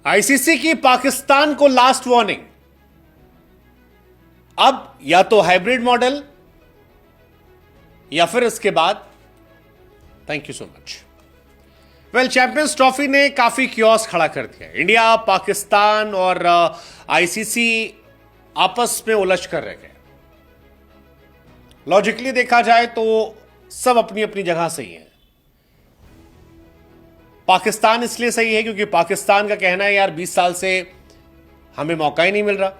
ICC की पाकिस्तान को last warning. अब या तो हाइब्रिड मॉडल या फिर इसके बाद thank you so much. Well, champions trophy ने काफी क्योस खड़ा कर दिया। इंडिया, पाकिस्तान और आईसीसी आपस में उलझ कर रह गए। लॉजिकली देखा जाए तो सब अपनी अपनी जगह सही है। पाकिस्तान इसलिए सही है क्योंकि पाकिस्तान का कहना है यार 20 साल से हमें मौका ही नहीं मिल रहा।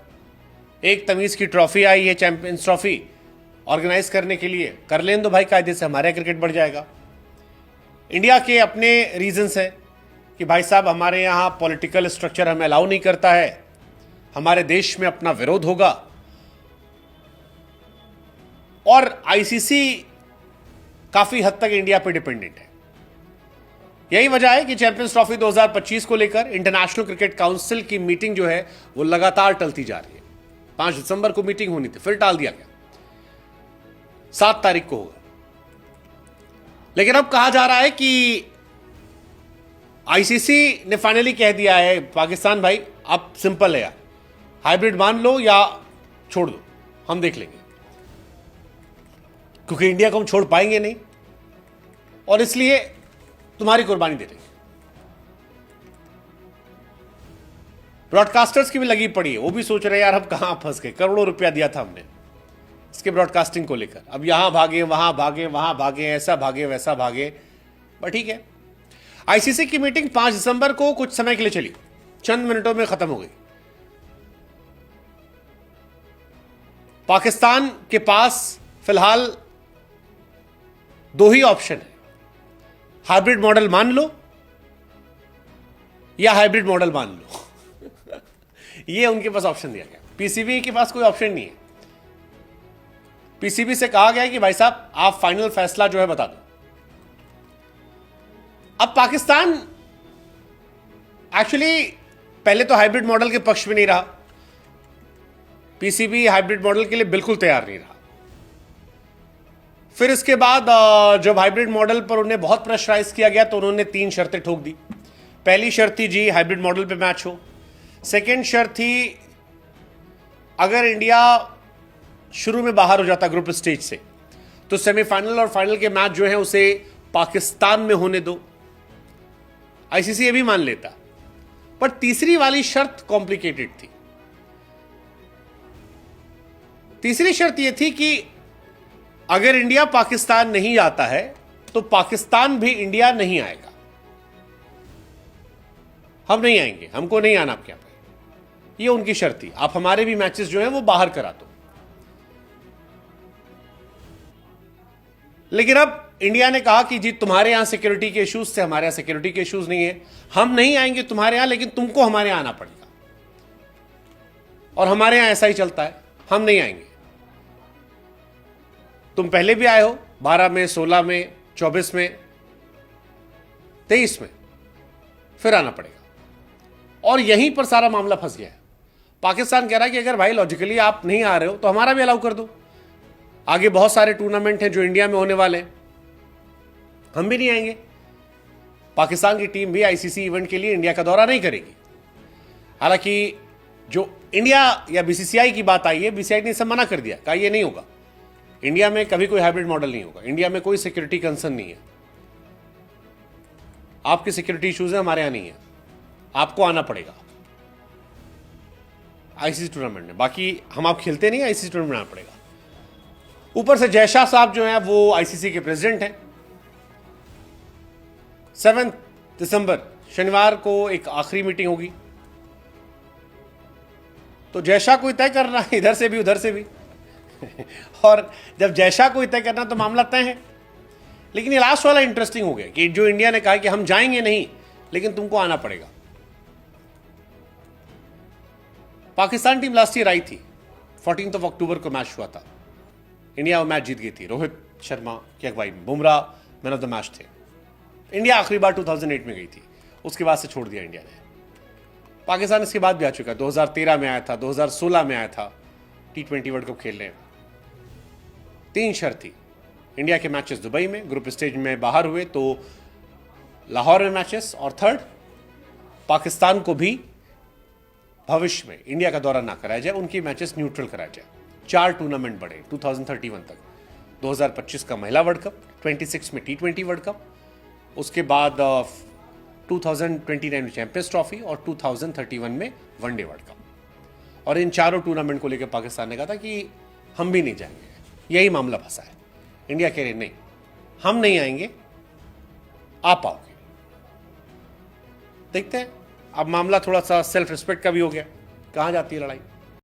एक तमीज की ट्रॉफी आई है, चैंपियंस ट्रॉफी ऑर्गेनाइज करने के लिए, कर लें तो भाई कायदे से, हमारा क्रिकेट बढ़ जाएगा। इंडिया के अपने रीजंस हैं कि भाई साहब हमारे यहां पॉलिटिकल स्ट्रक्चर हमें अलाउ नहीं करता है, हमारे देश में अपना विरोध होगा। और आईसीसी काफी हद तक इंडिया पे डिपेंडेंट है। यही वजह है कि चैंपियंस ट्रॉफी 2025 को लेकर इंटरनेशनल क्रिकेट काउंसिल की मीटिंग जो है वो लगातार टलती जा रही है। 5 दिसंबर को मीटिंग होनी थी, फिर टाल दिया गया, 7 तारीख को होगा। लेकिन अब कहा जा रहा है कि आईसीसी ने फाइनली कह दिया है पाकिस्तान भाई अब सिंपल है यार, हाइब्रिड मान लो या छोड़ दो, हम देख लेंगे। क्योंकि इंडिया को हम छोड़ पाएंगे नहीं और इसलिए तुम्हारी कुर्बानी दे रही है। ब्रॉडकास्टर्स की भी लगी पड़ी है, वो भी सोच रहे हैं यार हम कहां फंस गए, करोड़ों रुपया दिया था हमने इसके ब्रॉडकास्टिंग को लेकर, अब यहां भागे वहां भागे वहां भागे, ऐसा भागे वैसा भागे। बट ठीक है, आईसीसी की मीटिंग 5 दिसंबर को कुछ समय के लिए चली, चंद मिनटों में खत्म हो गई। पाकिस्तान के पास फिलहाल 2 ही ऑप्शन है, हाइब्रिड मॉडल मान लो या हाइब्रिड मॉडल मान लो। ये उनके पास ऑप्शन दिया गया। पीसीबी के पास कोई ऑप्शन नहीं है। पीसीबी से कहा गया कि भाई साहब आप फाइनल फैसला जो है बता दो। अब पाकिस्तान एक्चुअली पहले तो हाइब्रिड मॉडल के पक्ष में नहीं रहा। पीसीबी हाइब्रिड मॉडल के लिए बिल्कुल तैयार नहीं रहा। फिर इसके बाद जब हाइब्रिड मॉडल पर उन्हें बहुत प्रेशराइज किया गया तो उन्होंने 3 शर्तें ठोक दी। पहली शर्त थी जी हाइब्रिड मॉडल पे मैच हो। सेकेंड शर्त थी अगर इंडिया शुरू में बाहर हो जाता ग्रुप स्टेज से तो सेमीफाइनल और फाइनल के मैच जो है उसे पाकिस्तान में होने दो। आईसीसी ये भी मान लेता। पर तीसरी वाली शर्त कॉम्प्लिकेटेड थी। तीसरी शर्त यह थी कि अगर इंडिया पाकिस्तान नहीं आता है तो पाकिस्तान भी इंडिया नहीं आएगा। हम नहीं आएंगे, हमको नहीं आना आपके यहां पे, ये उनकी शर्त थी। आप हमारे भी मैचेस जो है वो बाहर करा दो। लेकिन अब इंडिया ने कहा कि जी तुम्हारे यहां सिक्योरिटी के इश्यूज से हमारे यहां सिक्योरिटी के इश्यूज नहीं है, हम नहीं आएंगे तुम्हारे यहां, लेकिन तुमको हमारे यहां आना पड़ेगा। और हमारे यहां ऐसा ही चलता है, हम नहीं आएंगे। तुम पहले भी आए हो 12 में, 16 में, 24 में, 23 में, फिर आना पड़ेगा। और यहीं पर सारा मामला फंस गया है। पाकिस्तान कह रहा है कि अगर भाई लॉजिकली आप नहीं आ रहे हो तो हमारा भी अलाउ कर दो। आगे बहुत सारे टूर्नामेंट हैं जो इंडिया में होने वाले हैं, हम भी नहीं आएंगे। पाकिस्तान की टीम भी आईसीसी इवेंट के लिए इंडिया का दौरा नहीं करेगी। हालांकि जो इंडिया या बीसीसीआई की बात आई है, बीसीसीआई ने इसे मना कर दिया, कहा यह नहीं होगा। इंडिया में कभी कोई हाइब्रिड मॉडल नहीं होगा। इंडिया में कोई सिक्योरिटी कंसर्न नहीं है। आपके सिक्योरिटी इश्यूज है, हमारे यहां नहीं है, आपको आना पड़ेगा आईसीसी टूर्नामेंट में। बाकी हम आप खेलते नहीं, आईसीसी टूर्नामेंट में आना पड़ेगा। ऊपर से जयशाह साहब जो हैं वो आईसीसी के प्रेसिडेंट हैं। 7 दिसंबर शनिवार को एक आखिरी मीटिंग होगी, तो जयशाह को तय करना इधर से भी उधर से भी। और जब जयशाह को तय करना तो मामला तय है। लेकिन ये लास्ट वाला इंटरेस्टिंग हो गया कि जो इंडिया ने कहा कि हम जाएंगे नहीं लेकिन तुमको आना पड़ेगा। Pakistan team last year I थी, 14 अक्टूबर को मैच हुआ था, इंडिया वो मैच जीत गई थी। रोहित शर्मा की अगुवाई में Bumrah man of the match थे। इंडिया आखिरी बार 2008 में गई थी, उसके बाद से छोड़ दिया इंडिया ने। पाकिस्तान इसके बाद भी आ चुका है, 2013 में आया था, 2016 में आया था T20 वर्ल्ड कप खेलने। 3 शर्त थी, इंडिया के मैचेस दुबई में ग्रुप स्टेज में बाहर हुए तो लाहौर में मैचेस, और थर्ड पाकिस्तान को भी भविष्य में इंडिया का दौरा ना कराया जाए, उनकी मैचेस न्यूट्रल कराया जाए। 4 टूर्नामेंट बढ़े 2031 तक, 2025 का महिला वर्ल्ड कप, 26 में T20 वर्ल्ड कप, उसके बाद 2029 में चैंपियंस ट्रॉफी और 2031 में वनडे वर्ल्ड कप। और इन चारों टूर्नामेंट को लेकर पाकिस्तान ने कहा था कि हम भी नहीं जाएंगे। यही मामला फंसा है। इंडिया कह रहे नहीं, हम नहीं आएंगे, आप आओगे। देखते हैं, अब मामला थोड़ा सा सेल्फ रिस्पेक्ट का भी हो गया, कहां जाती है लड़ाई।